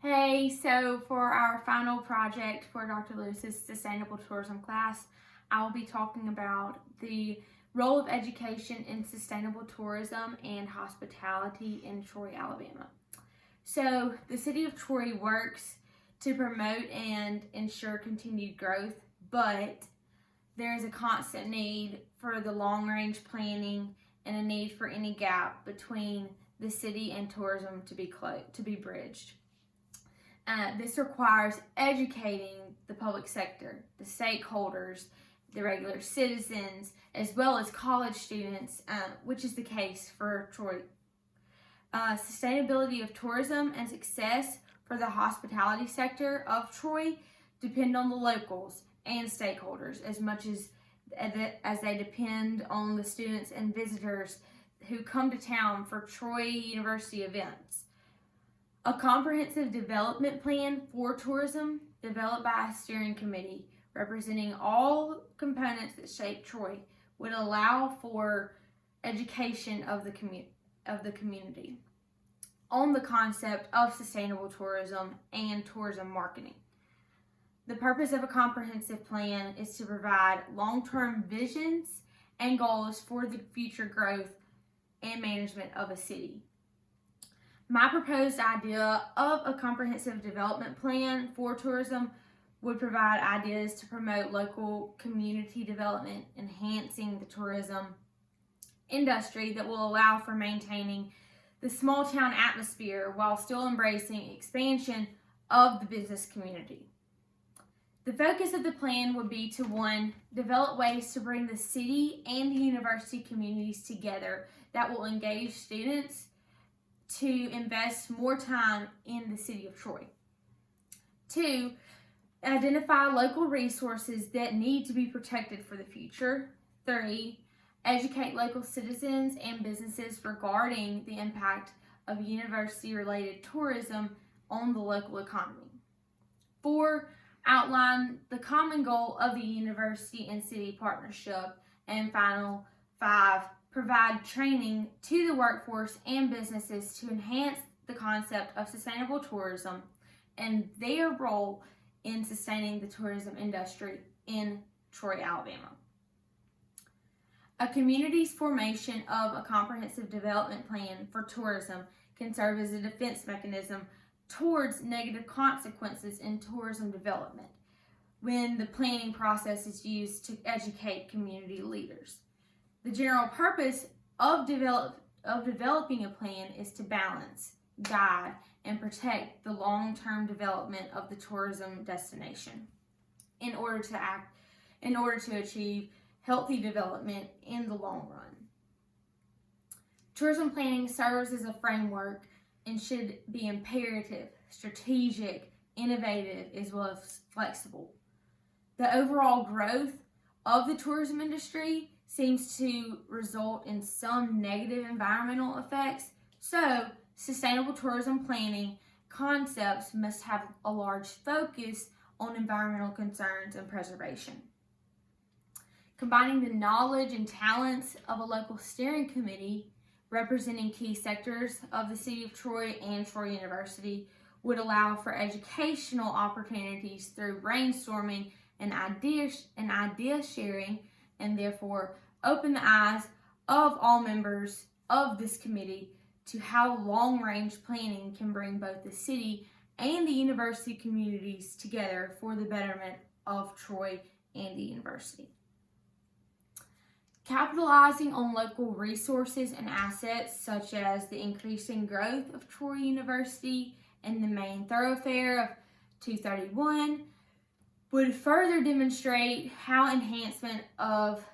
Hey, so for our final project for Dr. Lewis's Sustainable Tourism class, I will be talking about the role of education in sustainable tourism and hospitality in Troy, Alabama. So the city of Troy works to promote and ensure continued growth, but there is a constant need for the long-range planning and a need for any gap between the city and tourism to be bridged. This requires educating the public sector, the stakeholders, the regular citizens, as well as college students, which is the case for Troy. Sustainability of tourism and success for the hospitality sector of Troy depend on the locals and stakeholders as much as they depend on the students and visitors who come to town for Troy University events. A comprehensive development plan for tourism developed by a steering committee representing all components that shape Troy would allow for education of the community on the concept of sustainable tourism and tourism marketing. The purpose of a comprehensive plan is to provide long-term visions and goals for the future growth and management of a city. My proposed idea of a comprehensive development plan for tourism would provide ideas to promote local community development, enhancing the tourism industry that will allow for maintaining the small town atmosphere while still embracing expansion of the business community. The focus of the plan would be to 1, develop ways to bring the city and the university communities together that will engage students to invest more time in the city of Troy. 2, identify local resources that need to be protected for the future. 3, educate local citizens and businesses regarding the impact of university-related tourism on the local economy. 4, outline the common goal of the university and city partnership. And final, 5, provide training to the workforce and businesses to enhance the concept of sustainable tourism and their role in sustaining the tourism industry in Troy, Alabama. A community's formation of a comprehensive development plan for tourism can serve as a defense mechanism towards negative consequences in tourism development when the planning process is used to educate community leaders. The general purpose of developing a plan is to balance, guide, and protect the long-term development of the tourism destination in order to achieve healthy development in the long run. Tourism planning serves as a framework and should be imperative, strategic, innovative, as well as flexible. The overall growth of the tourism industry seems to result in some negative environmental effects, so sustainable tourism planning concepts must have a large focus on environmental concerns and preservation. Combining the knowledge and talents of a local steering committee representing key sectors of the city of Troy and Troy University would allow for educational opportunities through brainstorming and idea sharing, and therefore open the eyes of all members of this committee to how long-range planning can bring both the city and the university communities together for the betterment of Troy and the university. Capitalizing on local resources and assets such as the increasing growth of Troy University and the main thoroughfare of 231 would further demonstrate how enhancement of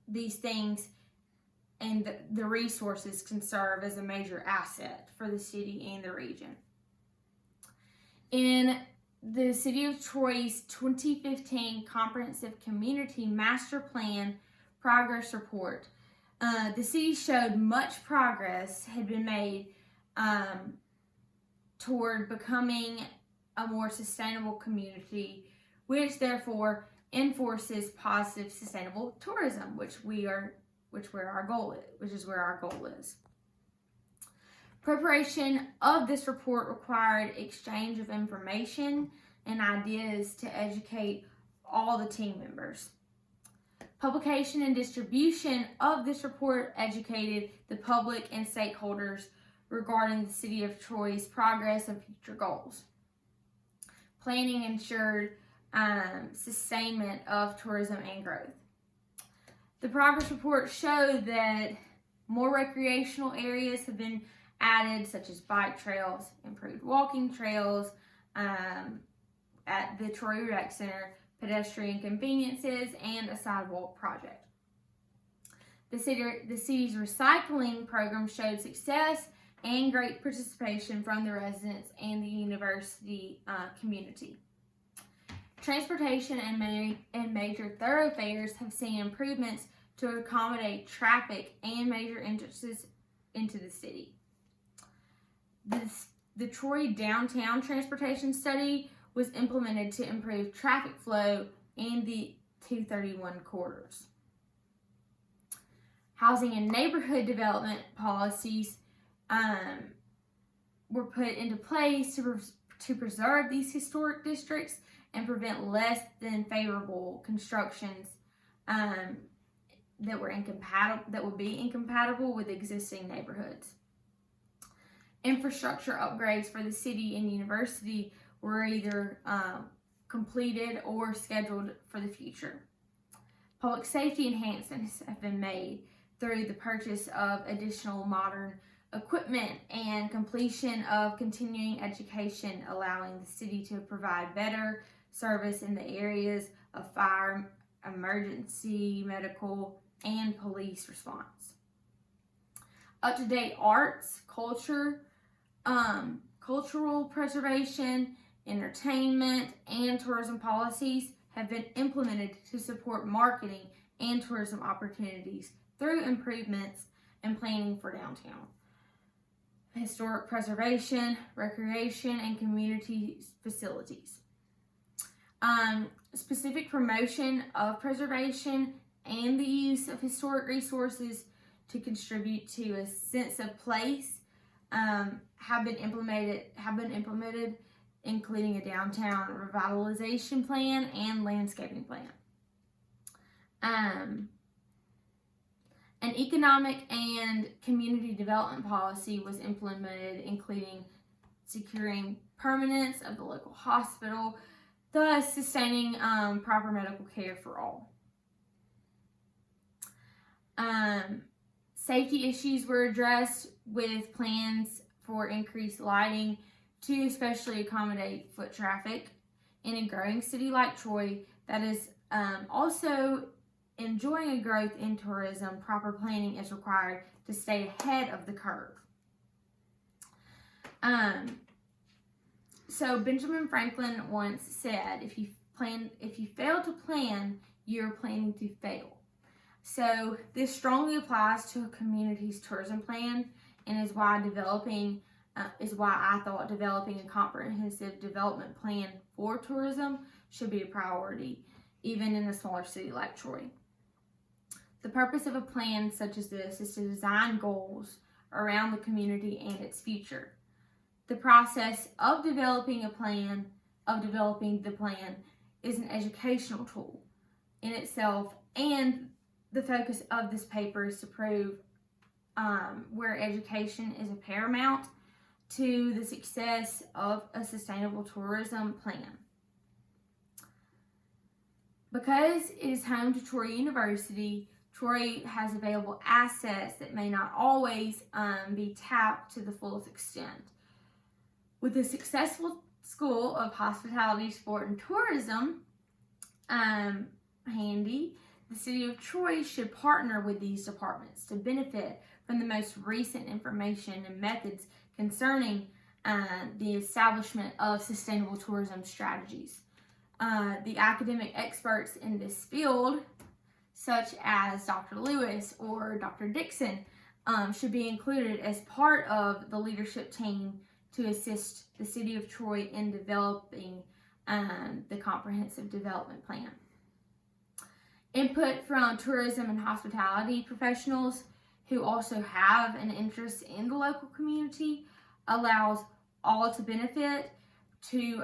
these things and the resources can serve as a major asset for the city and the region. In the City of Troy's 2015 Comprehensive Community Master Plan Progress Report, the city showed much progress had been made toward becoming a more sustainable community, which therefore enforces positive sustainable tourism, which is where our goal is. Preparation of this report required exchange of information and ideas to educate all the team members. Publication and distribution of this report educated the public and stakeholders regarding the City of Troy's progress and future goals. Planning ensured sustainment of tourism and growth. The progress report showed that more recreational areas have been added, such as bike trails, improved walking trails at the Troy Rec Center, pedestrian conveniences, and a sidewalk project. The city's recycling program showed success and great participation from the residents and the university community. Transportation and major thoroughfares have seen improvements to accommodate traffic and major entrances into the city. The Troy Downtown Transportation Study was implemented to improve traffic flow in the 231 corridors. Housing and neighborhood development policies were put into place to preserve these historic districts and prevent less than favorable constructions that would be incompatible with existing neighborhoods. Infrastructure upgrades for the city and university were either completed or scheduled for the future. Public safety enhancements have been made through the purchase of additional modern equipment and completion of continuing education, allowing the city to provide better service in the areas of fire, emergency, medical, and police response. Up-to-date arts, cultural preservation, entertainment, and tourism policies have been implemented to support marketing and tourism opportunities through improvements and planning for downtown. Historic preservation, recreation, and community facilities. Specific promotion of preservation and the use of historic resources to contribute to a sense of place have been implemented, including a downtown revitalization plan and landscaping plan. An economic and community development policy was implemented, including securing permanence of the local hospital, thus sustaining proper medical care for all. Safety issues were addressed with plans for increased lighting to especially accommodate foot traffic in a growing city like Troy that is also enjoying a growth in tourism. Proper planning is required to stay ahead of the curve. So Benjamin Franklin once said, if you fail to plan, you're planning to fail. So this strongly applies to a community's tourism plan, and is why I thought developing a comprehensive development plan for tourism should be a priority, even in a smaller city like Troy. The purpose of a plan such as this is to design goals around the community and its future. The process of developing the plan, is an educational tool in itself, and the focus of this paper is to prove where education is a paramount to the success of a sustainable tourism plan. Because it is home to Troy University, Troy has available assets that may not always be tapped to the fullest extent. With a successful School of Hospitality, Sport, and Tourism handy, the City of Troy should partner with these departments to benefit from the most recent information and methods concerning the establishment of sustainable tourism strategies. The academic experts in this field, such as Dr. Lewis or Dr. Dixon, should be included as part of the leadership team to assist the City of Troy in developing the comprehensive development plan. Input from tourism and hospitality professionals who also have an interest in the local community, allows all to benefit to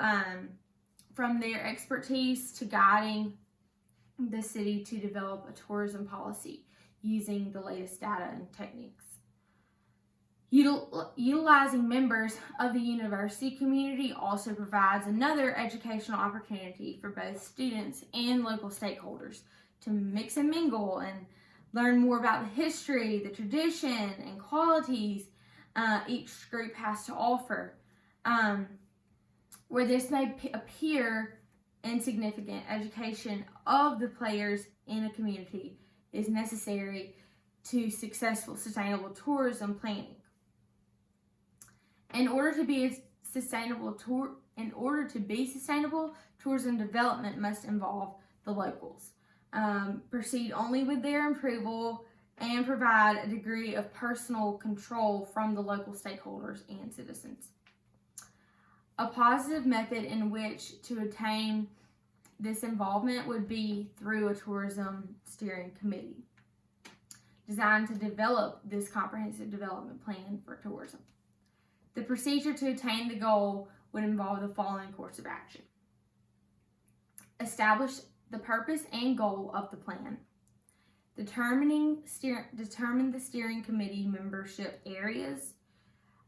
from their expertise to guiding the city to develop a tourism policy using the latest data and techniques. Utilizing members of the university community also provides another educational opportunity for both students and local stakeholders to mix and mingle and learn more about the history, the tradition, and qualities each group has to offer. Where this may appear insignificant, education of the players in a community is necessary to successful sustainable tourism planning. In order to be sustainable, tourism development must involve the locals. Proceed only with their approval and provide a degree of personal control from the local stakeholders and citizens. A positive method in which to attain this involvement would be through a tourism steering committee designed to develop this comprehensive development plan for tourism. The procedure to attain the goal would involve the following course of action. Establish the purpose and goal of the plan. Determine the steering committee membership areas.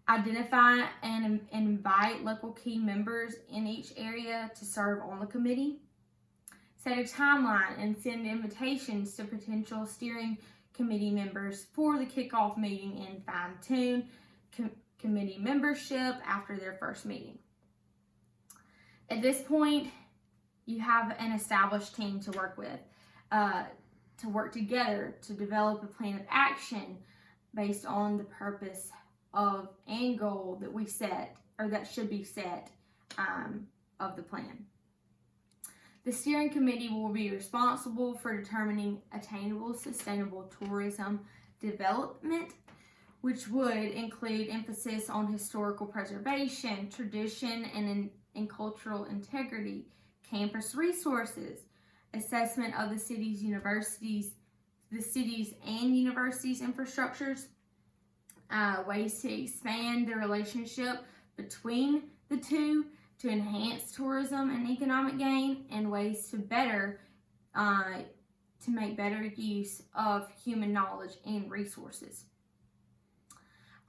Identify and invite local key members in each area to serve on the committee. Set a timeline and send invitations to potential steering committee members for the kickoff meeting and fine-tune committee membership after their first meeting. At this point, you have an established team to work with, to work together to develop a plan of action based on the purpose of and goal that we set, or that should be set, of the plan. The steering committee will be responsible for determining attainable sustainable tourism development, which would include emphasis on historical preservation, tradition, and cultural integrity, campus resources, assessment of the city's and universities' infrastructures, ways to expand the relationship between the two to enhance tourism and economic gain, and ways to make better use of human knowledge and resources.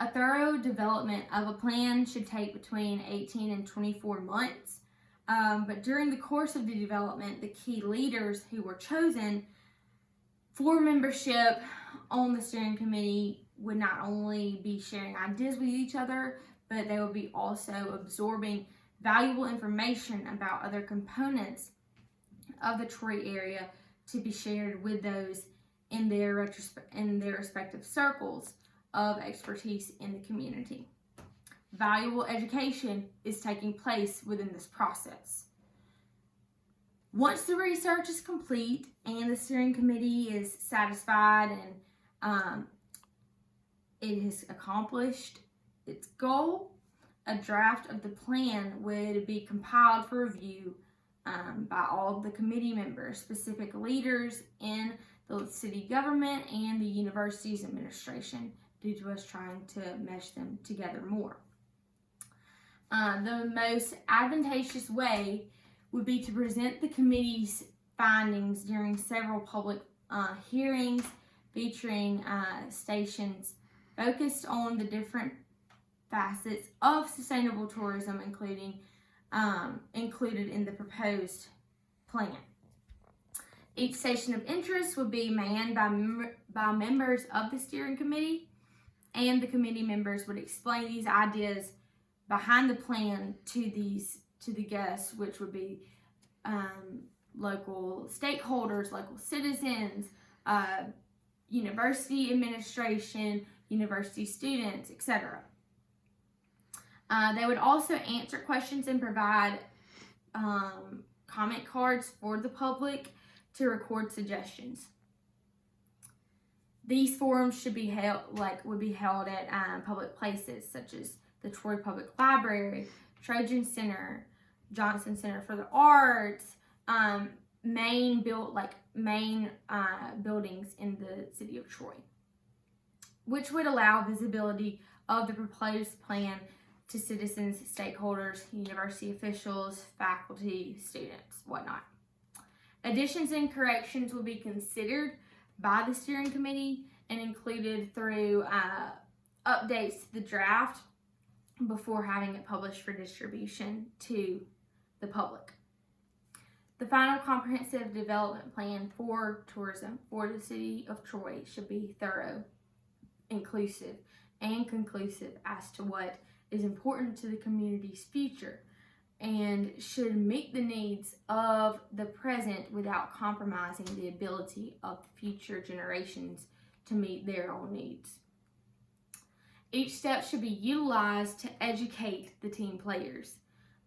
A thorough development of a plan should take between 18 and 24 months, but during the course of the development, the key leaders who were chosen for membership on the steering committee would not only be sharing ideas with each other, but they would be also absorbing valuable information about other components of the Troy area to be shared with those in their respective circles of expertise in the community. Valuable education is taking place within this process. Once the research is complete and the steering committee is satisfied and it has accomplished its goal, a draft of the plan would be compiled for review by all of the committee members, specific leaders in the city government, and the university's administration, due to us trying to mesh them together more. The most advantageous way would be to present the committee's findings during several public hearings featuring stations focused on the different facets of sustainable tourism, included in the proposed plan. Each station of interest would be manned by members of the steering committee, and the committee members would explain these ideas behind the plan to the guests, which would be local stakeholders, local citizens, university administration, university students, etc. They would also answer questions and provide comment cards for the public to record suggestions. These forums would be held at public places such as the Troy Public Library, Trojan Center, Johnson Center for the Arts, main buildings in the city of Troy. which would allow visibility of the proposed plan to citizens, stakeholders, university officials, faculty, students, whatnot. Additions and corrections will be considered by the steering committee and included through updates to the draft before having it published for distribution to the public. The final comprehensive development plan for tourism for the city of Troy should be thorough, inclusive, and conclusive as to what is important to the community's future and should meet the needs of the present without compromising the ability of future generations to meet their own needs. Each step should be utilized to educate the team players,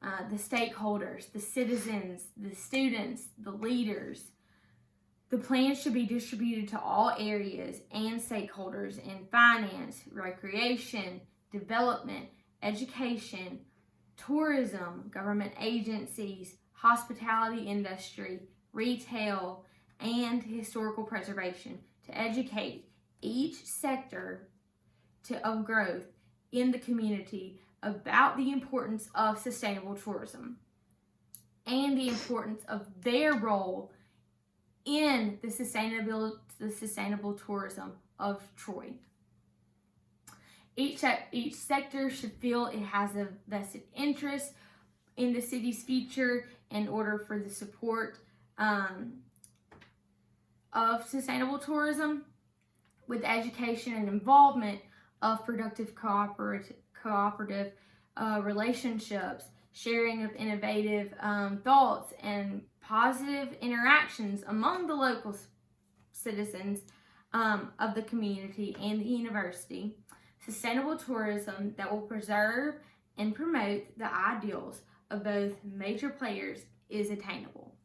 the stakeholders, the citizens, the students, the leaders. The plan should be distributed to all areas and stakeholders in finance, recreation, development, education, tourism, government agencies, hospitality industry, retail, and historical preservation to educate each sector of growth in the community about the importance of sustainable tourism and the importance of their role in the sustainable tourism of Troy. Each sector should feel it has a vested interest in the city's future in order for the support of sustainable tourism with education and involvement of productive cooperative relationships, sharing of innovative thoughts, and positive interactions among the local citizens of the community and the university. Sustainable tourism that will preserve and promote the ideals of both major players is attainable.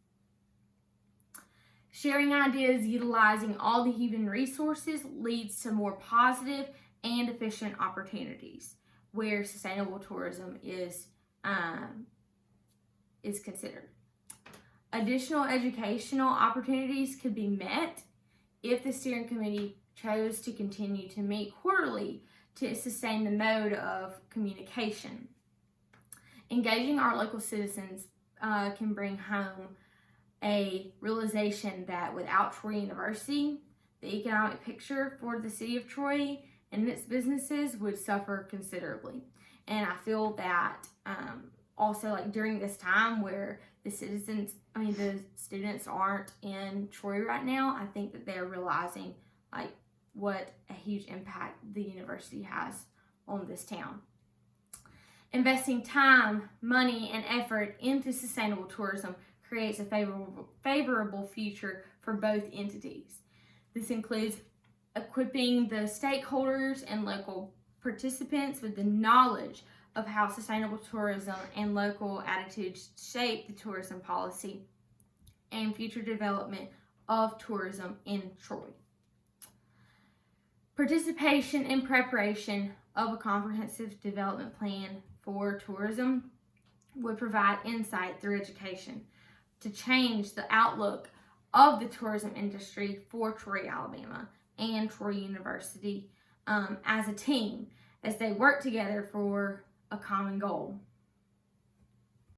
Sharing ideas utilizing all the human resources leads to more positive and efficient opportunities where sustainable tourism is considered. Additional educational opportunities could be met if the steering committee chose to continue to meet quarterly to sustain the mode of communication. Engaging our local citizens can bring home a realization that without Troy University, the economic picture for the city of Troy and its businesses would suffer considerably. And I feel that also like during this time where the students aren't in Troy right now, I think that they're realizing like what a huge impact the university has on this town. Investing time, money, and effort into sustainable tourism creates a favorable future for both entities. This includes equipping the stakeholders and local participants with the knowledge of how sustainable tourism and local attitudes shape the tourism policy and future development of tourism in Troy. Participation and preparation of a comprehensive development plan for tourism would provide insight through education to change the outlook of the tourism industry for Troy, Alabama, and Troy University as a team as they work together for a common goal.